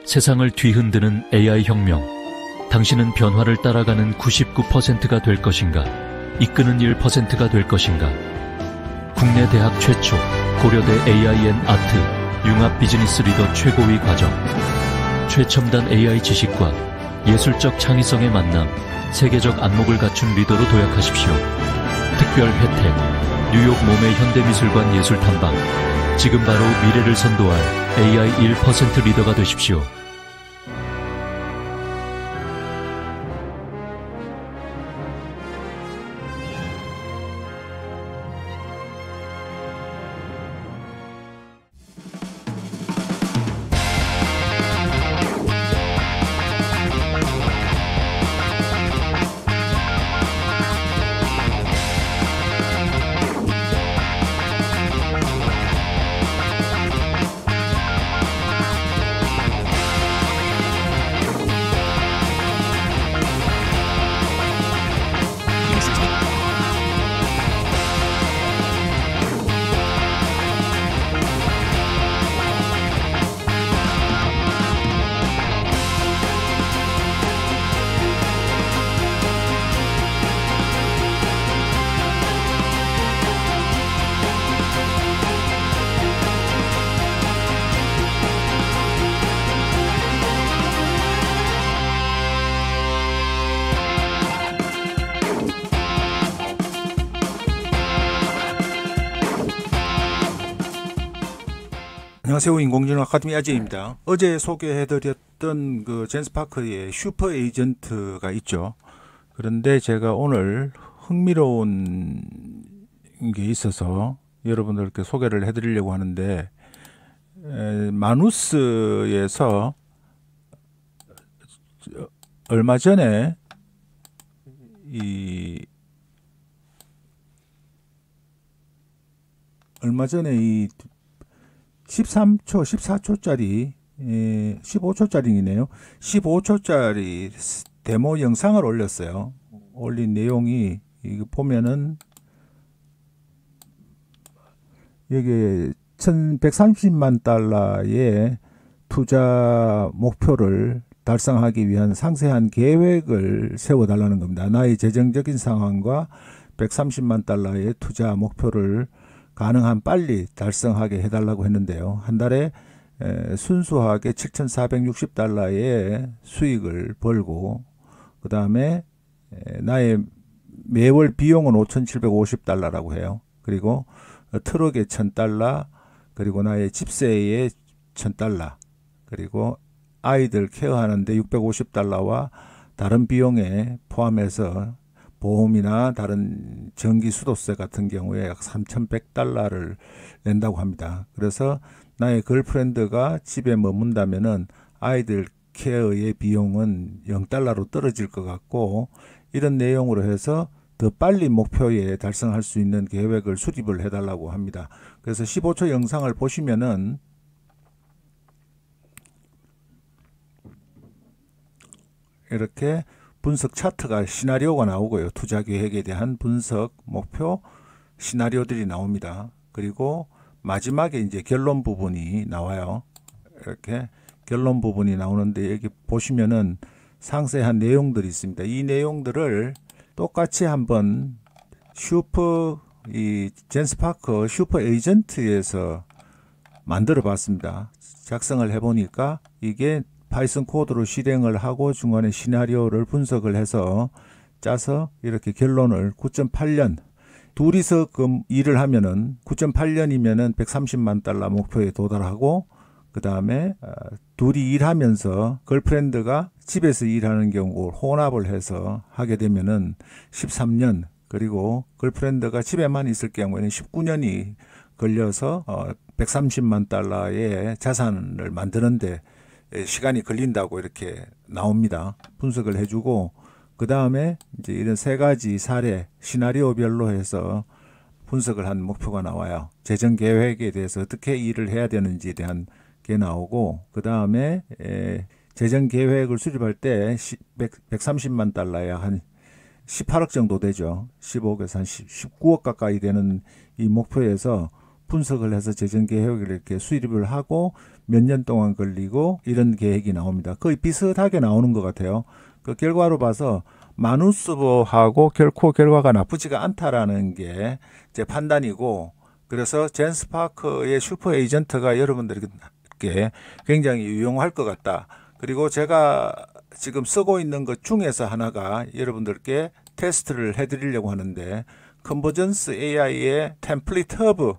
세상을 뒤흔드는 AI 혁명. 당신은 변화를 따라가는 99%가 될 것인가? 이끄는 1%가 될 것인가? 국내 대학 최초 고려대 AIN-아트 융합 비즈니스 리더 최고위 과정. 최첨단 AI 지식과 예술적 창의성의 만남. 세계적 안목을 갖춘 리더로 도약하십시오. 특별 혜택. 뉴욕 몸의 현대미술관 예술탐방. 지금 바로 미래를 선도할 AI 1% 리더가 되십시오. 안녕하세요. 인공지능 아카데미 아재입니다. 어제 소개해드렸던 그 젠스파크의 슈퍼 에이전트가 있죠. 그런데 제가 오늘 흥미로운 게 있어서 여러분들께 소개를 해드리려고 하는데, 마누스에서 얼마 전에 이 13초, 14초짜리, 15초짜리이네요. 15초짜리 데모 영상을 올렸어요. 올린 내용이, 이거 보면은, 여기 1130만 달러의 투자 목표를 달성하기 위한 상세한 계획을 세워달라는 겁니다. 나의 재정적인 상황과 130만 달러의 투자 목표를 가능한 빨리 달성하게 해달라고 했는데요. 한 달에 순수하게 7,460달러의 수익을 벌고, 그 다음에 나의 매월 비용은 5,750달러라고 해요. 그리고 트럭에 1,000달러, 그리고 나의 집세에 1,000달러, 그리고 아이들 케어하는데 650달러와 다른 비용에 포함해서 보험이나 다른 전기 수도세 같은 경우에 약 3,100달러를 낸다고 합니다. 그래서 나의 걸프렌드가 집에 머문다면은 아이들 케어의 비용은 0달러로 떨어질 것 같고, 이런 내용으로 해서 더 빨리 목표에 달성할 수 있는 계획을 수립을 해달라고 합니다. 그래서 15초 영상을 보시면은 이렇게 분석 차트가, 시나리오가 나오고요. 투자 계획에 대한 분석, 목표, 시나리오들이 나옵니다. 그리고 마지막에 이제 결론 부분이 나와요. 이렇게 결론 부분이 나오는데, 여기 보시면은 상세한 내용들이 있습니다. 이 내용들을 똑같이 한번 젠스파크 슈퍼 에이전트에서 만들어 봤습니다. 작성을 해 보니까 이게 파이썬 코드로 실행을 하고 중간에 시나리오를 분석을 해서 짜서 이렇게 결론을 9.8년, 둘이서 일을 하면은 9.8년이면은 130만 달러 목표에 도달하고, 그 다음에 둘이 일하면서 걸프렌드가 집에서 일하는 경우 혼합을 해서 하게 되면은 13년, 그리고 걸프렌드가 집에만 있을 경우에는 19년이 걸려서 130만 달러의 자산을 만드는데 시간이 걸린다고 이렇게 나옵니다. 분석을 해주고, 그 다음에 이제 이런 세 가지 사례, 시나리오별로 해서 분석을 한 목표가 나와요. 재정 계획에 대해서 어떻게 일을 해야 되는지에 대한 게 나오고, 그 다음에 재정 계획을 수립할 때 130만 달러에 한 18억 정도 되죠. 15억에서 한 19억 가까이 되는 이 목표에서 분석을 해서 재정 계획을 이렇게 수립을 하고 몇 년 동안 걸리고 이런 계획이 나옵니다. 거의 비슷하게 나오는 것 같아요. 그 결과로 봐서 마누스하고 결코 결과가 나쁘지가 않다라는 게 제 판단이고, 그래서 젠스파크의 슈퍼 에이전트가 여러분들에게 굉장히 유용할 것 같다. 그리고 제가 지금 쓰고 있는 것 중에서 하나가 여러분들께 테스트를 해드리려고 하는데, 컨버전스 AI의 템플릿 허브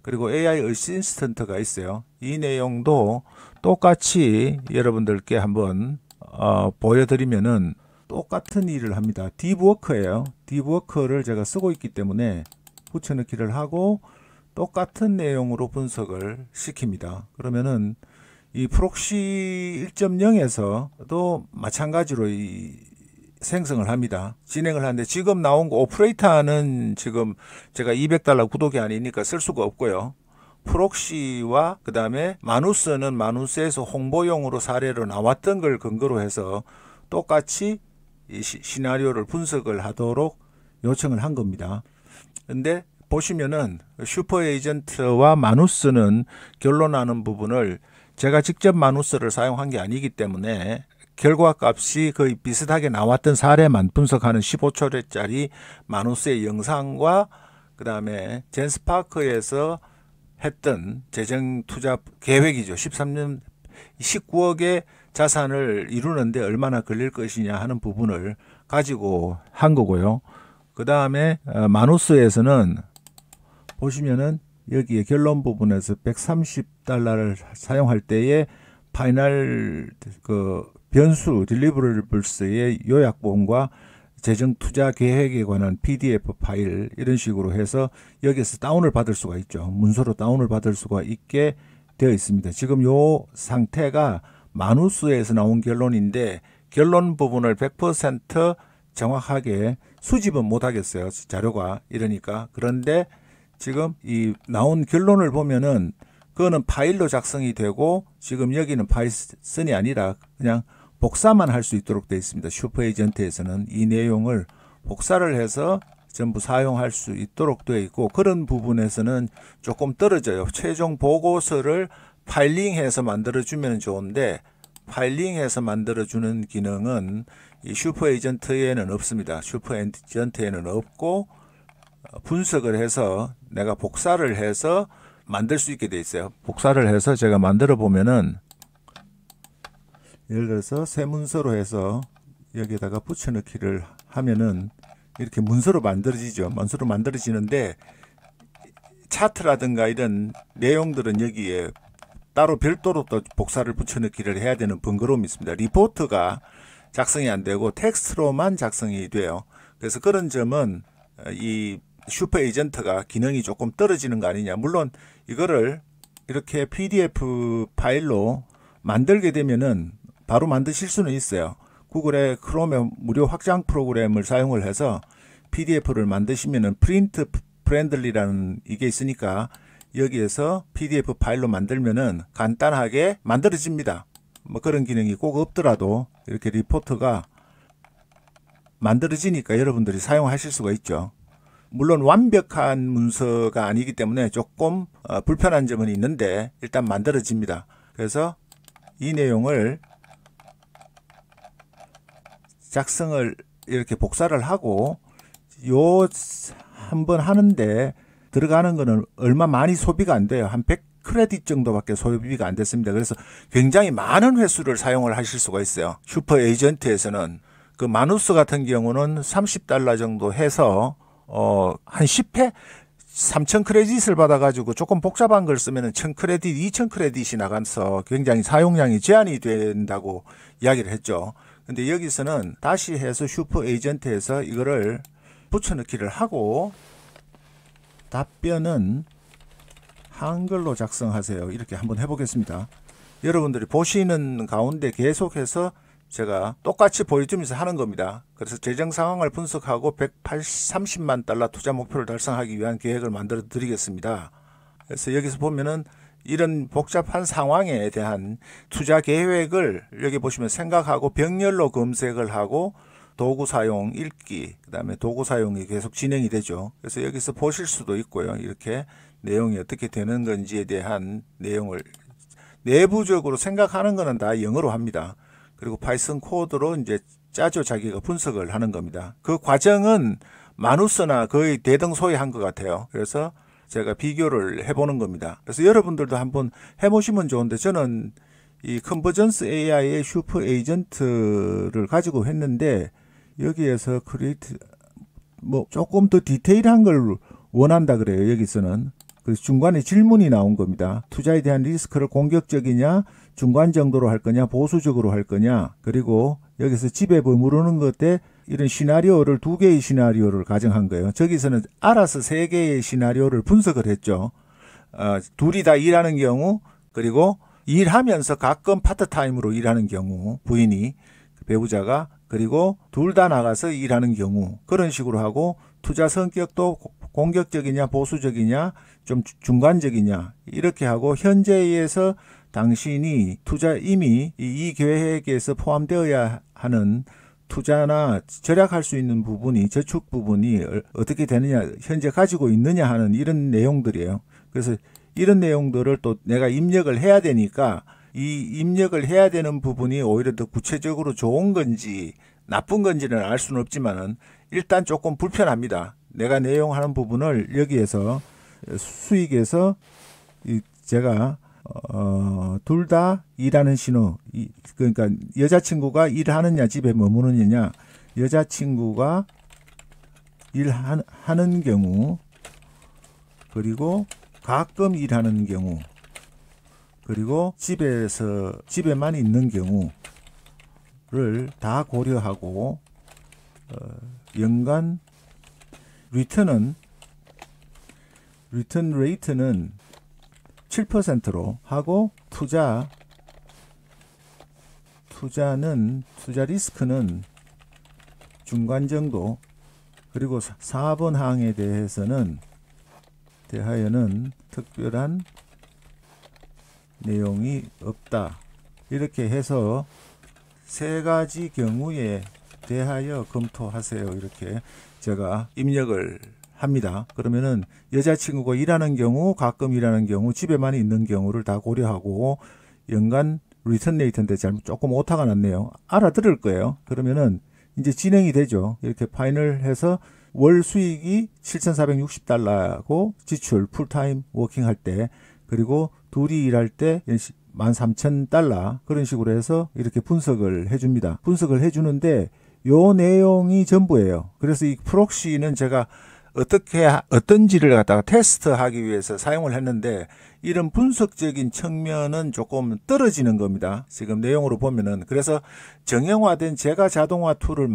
그리고 AI 어시스턴트가 있어요. 이 내용도 똑같이 여러분들께 한번 보여드리면은 똑같은 일을 합니다. 딥워크예요. 딥워크를 제가 쓰고 있기 때문에 붙여넣기를 하고 똑같은 내용으로 분석을 시킵니다. 그러면은 이 프록시 1.0에서도 마찬가지로 이 생성을 합니다. 진행을 하는데 지금 나온 거 오퍼레이터는 지금 제가 $200 구독이 아니니까 쓸 수가 없고요. 프록시와 그 다음에 마누스는 마누스에서 홍보용으로 사례로 나왔던 걸 근거로 해서 똑같이 이 시나리오를 분석을 하도록 요청을 한 겁니다. 근데 보시면은 슈퍼 에이전트와 마누스는 결론나는 부분을 제가 직접 마누스를 사용한 게 아니기 때문에 결과값이 거의 비슷하게 나왔던 사례만 분석하는 15초짜리 마누스의 영상과 그 다음에 젠스파크에서 했던 재정 투자 계획이죠. 13년 19억의 자산을 이루는데 얼마나 걸릴 것이냐 하는 부분을 가지고 한 거고요. 그 다음에 마누스에서는 보시면은 여기에 결론 부분에서 $130를 사용할 때에 파이널 그 변수 딜리버러블스의 요약본과 재정 투자 계획에 관한 PDF 파일 이런 식으로 해서 여기서 다운을 받을 수가 있죠. 문서로 다운을 받을 수가 있게 되어 있습니다. 지금 요 상태가 마누스에서 나온 결론인데 결론 부분을 100% 정확하게 수집은 못 하겠어요. 자료가 이러니까. 그런데 지금 이 나온 결론을 보면은 그거는 파일로 작성이 되고 지금 여기는 파이썬이 아니라 그냥 복사만 할 수 있도록 되어 있습니다. 슈퍼 에이전트에서는 이 내용을 복사를 해서 전부 사용할 수 있도록 되어 있고 그런 부분에서는 조금 떨어져요. 최종 보고서를 파일링해서 만들어주면 좋은데 파일링해서 만들어주는 기능은 이 슈퍼 에이전트에는 없습니다. 슈퍼 에이전트에는 없고 분석을 해서 내가 복사를 해서 만들 수 있게 돼 있어요. 복사를 해서 제가 만들어 보면은 예를 들어서 새 문서로 해서 여기에다가 붙여넣기를 하면은 이렇게 문서로 만들어지죠. 문서로 만들어지는데 차트라든가 이런 내용들은 여기에 따로 별도로 또 복사를 붙여넣기를 해야 되는 번거로움이 있습니다. 리포트가 작성이 안 되고 텍스트로만 작성이 돼요. 그래서 그런 점은 이 슈퍼 에이전트가 기능이 조금 떨어지는 거 아니냐. 물론 이거를 이렇게 PDF 파일로 만들게 되면은 바로 만드실 수는 있어요. 구글의 크롬의 무료 확장 프로그램을 사용을 해서 PDF를 만드시면은 프린트 프렌들리라는 이게 있으니까 여기에서 PDF 파일로 만들면은 간단하게 만들어집니다. 뭐 그런 기능이 꼭 없더라도 이렇게 리포트가 만들어지니까 여러분들이 사용하실 수가 있죠. 물론 완벽한 문서가 아니기 때문에 조금 불편한 점은 있는데 일단 만들어집니다. 그래서 이 내용을 작성을 이렇게 복사를 하고 요 한번 하는데 들어가는 거는 얼마 많이 소비가 안 돼요. 한 100크레딧 정도밖에 소비가 안 됐습니다. 그래서 굉장히 많은 회수를 사용을 하실 수가 있어요. 슈퍼 에이전트에서는 그 마누스 같은 경우는 $30 정도 해서 한 10회 3,000크레딧을 받아가지고 조금 복잡한 걸 쓰면 1,000크레딧, 2,000크레딧이 나가서 굉장히 사용량이 제한이 된다고 이야기를 했죠. 근데 여기서는 다시 해서 슈퍼 에이전트에서 이거를 붙여넣기를 하고 답변은 한글로 작성하세요. 이렇게 한번 해보겠습니다. 여러분들이 보시는 가운데 계속해서 제가 똑같이 보여주면서 하는 겁니다. 그래서 재정 상황을 분석하고 $130만 투자 목표를 달성하기 위한 계획을 만들어 드리겠습니다. 그래서 여기서 보면은 이런 복잡한 상황에 대한 투자 계획을 여기 보시면 생각하고 병렬로 검색을 하고 도구 사용 읽기, 그 다음에 도구 사용이 계속 진행이 되죠. 그래서 여기서 보실 수도 있고요. 이렇게 내용이 어떻게 되는 건지에 대한 내용을 내부적으로 생각하는 거는 다 영어로 합니다. 그리고 파이썬 코드로 이제 짜죠. 자기가 분석을 하는 겁니다. 그 과정은 마누스나 거의 대등소이한 것 같아요. 그래서 제가 비교를 해보는 겁니다. 그래서 여러분들도 한번 해보시면 좋은데, 저는 이 컨버전스 AI의 슈퍼 에이전트를 가지고 했는데, 여기에서 크리에이트 뭐 조금 더 디테일한 걸 원한다 그래요. 여기서는. 그래서 중간에 질문이 나온 겁니다. 투자에 대한 리스크를 공격적이냐, 중간 정도로 할 거냐, 보수적으로 할 거냐. 그리고 여기서 집에 머무르는 것에 이런 시나리오를 2개의 시나리오를 가정한 거예요. 저기서는 알아서 3개의 시나리오를 분석을 했죠. 둘이 다 일하는 경우, 그리고 일하면서 가끔 파트타임으로 일하는 경우, 부인이, 배우자가, 그리고 둘 다 나가서 일하는 경우, 그런 식으로 하고, 투자 성격도 공격적이냐 보수적이냐 좀 중간적이냐 이렇게 하고, 현재에서 당신이 투자 이미 이 계획에서 포함되어야 하는 투자나 절약할 수 있는 부분이, 저축 부분이 어떻게 되느냐, 현재 가지고 있느냐 하는 이런 내용들이에요. 그래서 이런 내용들을 또 내가 입력을 해야 되니까, 이 입력을 해야 되는 부분이 오히려 더 구체적으로 좋은 건지 나쁜 건지는 알 수는 없지만은 일단 조금 불편합니다. 내가 내용하는 부분을 여기에서 수익에서 제가 둘 다 일하는 신호, 그러니까 여자친구가 일하느냐 집에 머무르느냐, 여자친구가 일하는 경우, 그리고 가끔 일하는 경우, 그리고 집에만 있는 경우를 다 고려하고, 연간 리턴 레이트는 7%로 하고, 투자 리스크는 중간 정도, 그리고 4번 항에 대하여는 특별한 내용이 없다. 이렇게 해서 3가지 경우에 대하여 검토하세요. 이렇게 제가 입력을 합니다. 그러면은 여자친구가 일하는 경우, 가끔 일하는 경우, 집에만 있는 경우를 다 고려하고, 연간 리턴 레이트인데 조금 오타가 났네요. 알아들을 거예요. 그러면은 이제 진행이 되죠. 이렇게 파이널 해서 월 수익이 $7,460고 지출 풀타임 워킹 할 때, 그리고 둘이 일할 때 $13,000 그런 식으로 해서 이렇게 분석을 해줍니다. 분석을 해주는데 요 내용이 전부예요. 그래서 이 프록시는 제가 어떤지를 갖다가 테스트하기 위해서 사용을 했는데, 이런 분석적인 측면은 조금 떨어지는 겁니다. 지금 내용으로 보면은. 그래서 정형화된 제가 자동화 툴을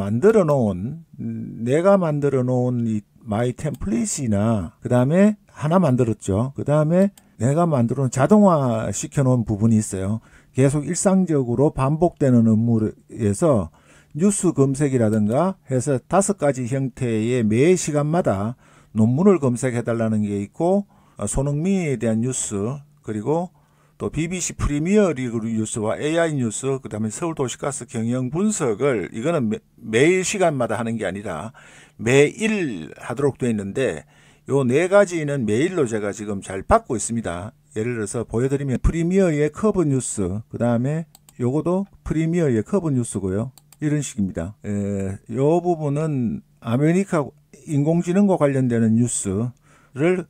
내가 만들어 놓은 이 마이 템플릿이나, 그 다음에 하나 만들었죠. 그 다음에 내가 만들어 놓은 자동화 시켜 놓은 부분이 있어요. 계속 일상적으로 반복되는 업무에서 뉴스 검색이라든가 해서 5가지 형태의 매 시간마다 논문을 검색해달라는 게 있고, 손흥민에 대한 뉴스, 그리고 또 BBC 프리미어 리그 뉴스와 AI 뉴스, 그 다음에 서울도시가스 경영 분석을, 이거는 매일 시간마다 하는 게 아니라 매일 하도록 되어 있는데, 요 4가지는 매일로 제가 지금 잘 받고 있습니다. 예를 들어서 보여드리면 프리미어의 커브 뉴스, 그 다음에 요거도 프리미어의 커브 뉴스고요. 이런 식입니다. 요 부분은 아메리카 인공지능과 관련되는 뉴스를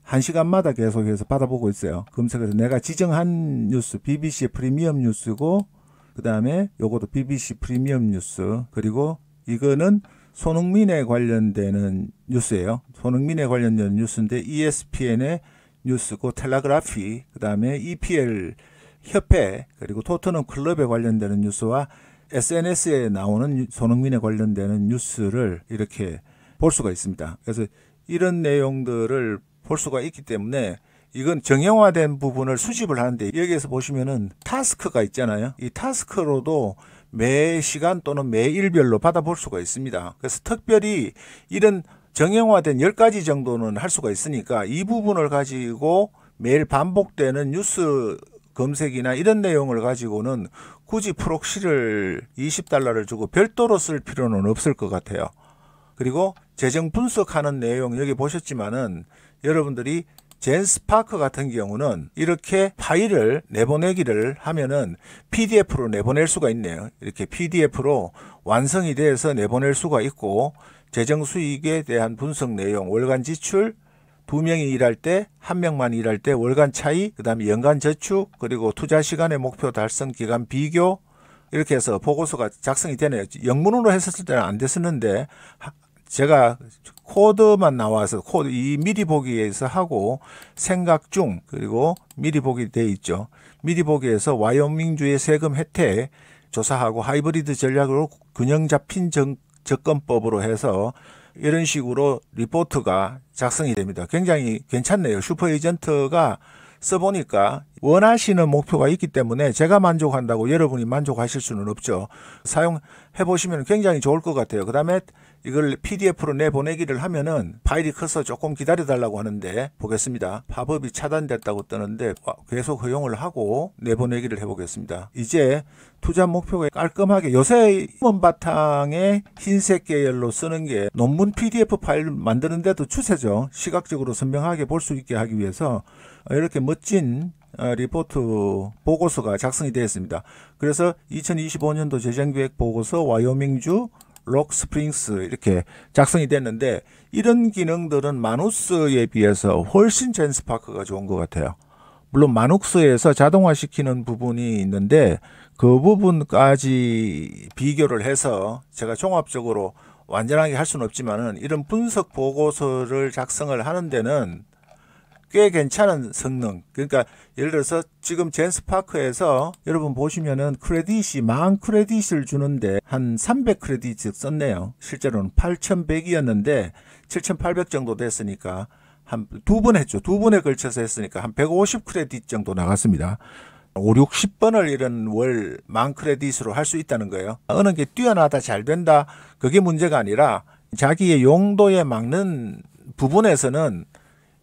1시간마다 계속해서 받아보고 있어요. 검색해서 내가 지정한 뉴스, BBC의 프리미엄 뉴스고, 그 다음에 요것도 BBC 프리미엄 뉴스, 그리고 이거는 손흥민에 관련되는 뉴스예요. 손흥민에 관련되는 뉴스인데 ESPN의 뉴스고, 텔레그라피, 그 다음에 EPL 협회, 그리고 토트넘 클럽에 관련되는 뉴스와 SNS에 나오는 손흥민에 관련되는 뉴스를 이렇게 볼 수가 있습니다. 그래서 이런 내용들을 볼 수가 있기 때문에, 이건 정형화된 부분을 수집을 하는데, 여기에서 보시면은 타스크가 있잖아요. 이 타스크로도 매 시간 또는 매일별로 받아볼 수가 있습니다. 그래서 특별히 이런 정형화된 10가지 정도는 할 수가 있으니까, 이 부분을 가지고 매일 반복되는 뉴스 검색이나 이런 내용을 가지고는 굳이 프록시를 $20를 주고 별도로 쓸 필요는 없을 것 같아요. 그리고 재정 분석하는 내용 여기 보셨지만은, 여러분들이 젠스파크 같은 경우는 이렇게 파일을 내보내기를 하면은 PDF로 내보낼 수가 있네요. 이렇게 PDF로 완성이 돼서 내보낼 수가 있고, 재정 수익에 대한 분석 내용, 월간 지출, 2명이 일할 때, 1명만 일할 때 월간 차이, 그 다음에 연간 저축, 그리고 투자 시간의 목표 달성 기간 비교, 이렇게 해서 보고서가 작성이 되네요. 영문으로 했었을 때는 안 됐었는데, 제가 코드만 나와서 코드 이 미리 보기에서 하고 생각 중, 그리고 미리 보기 돼 있죠. 미리 보기에서 와이오밍주의 세금 혜택 조사하고 하이브리드 전략으로 균형 잡힌 접근법으로 해서 이런 식으로 리포트가 작성이 됩니다. 굉장히 괜찮네요. 슈퍼에이전트가 써보니까 원하시는 목표가 있기 때문에 제가 만족한다고 여러분이 만족하실 수는 없죠. 사용해 보시면 굉장히 좋을 것 같아요. 그 다음에 이걸 PDF로 내보내기를 하면은 파일이 커서 조금 기다려달라고 하는데, 보겠습니다. 팝업이 차단됐다고 뜨는데 계속 허용을 하고 내보내기를 해보겠습니다. 이제 투자 목표가 깔끔하게, 요새 논문 바탕에 흰색 계열로 쓰는 게 논문 PDF 파일 만드는데도 추세죠. 시각적으로 선명하게 볼 수 있게 하기 위해서 이렇게 멋진 리포트 보고서가 작성이 되어 있습니다. 그래서 2025년도 재정계획 보고서 와이오밍주 록스프링스 이렇게 작성이 됐는데, 이런 기능들은 마누스에 비해서 훨씬 젠스파크가 좋은 것 같아요. 물론 마누스에서 자동화시키는 부분이 있는데 그 부분까지 비교를 해서 제가 종합적으로 완전하게 할 수는 없지만은, 이런 분석 보고서를 작성을 하는 데는 꽤 괜찮은 성능. 그러니까 예를 들어서 지금 젠스파크에서 여러분 보시면은 크레딧이 10,000 크레딧을 주는데 한 300 크레딧 썼네요. 실제로는 8,100이었는데 7,800 정도 됐으니까 한 두 번 했죠. 두 번에 걸쳐서 했으니까 한 150 크레딧 정도 나갔습니다. 5, 60번을 이런 월 10,000 크레딧으로 할 수 있다는 거예요. 어느 게 뛰어나다, 잘 된다, 그게 문제가 아니라 자기의 용도에 맞는 부분에서는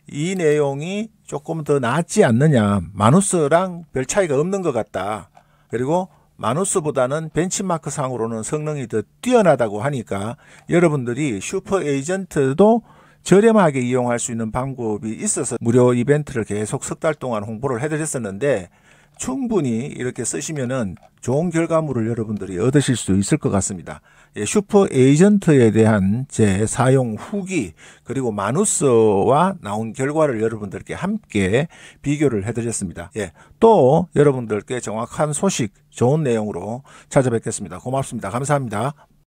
이 내용이 조금 더 낫지 않느냐, 마누스랑 별 차이가 없는 것 같다, 그리고 마누스보다는 벤치마크 상으로는 성능이 더 뛰어나다고 하니까 여러분들이 슈퍼 에이전트도 저렴하게 이용할 수 있는 방법이 있어서 무료 이벤트를 계속 석 달 동안 홍보를 해드렸었는데, 충분히 이렇게 쓰시면은 좋은 결과물을 여러분들이 얻으실 수 있을 것 같습니다. 예, 슈퍼 에이전트에 대한 제 사용 후기, 그리고 마누스와 나온 결과를 여러분들께 함께 비교를 해드렸습니다. 예, 또 여러분들께 정확한 소식, 좋은 내용으로 찾아뵙겠습니다. 고맙습니다. 감사합니다.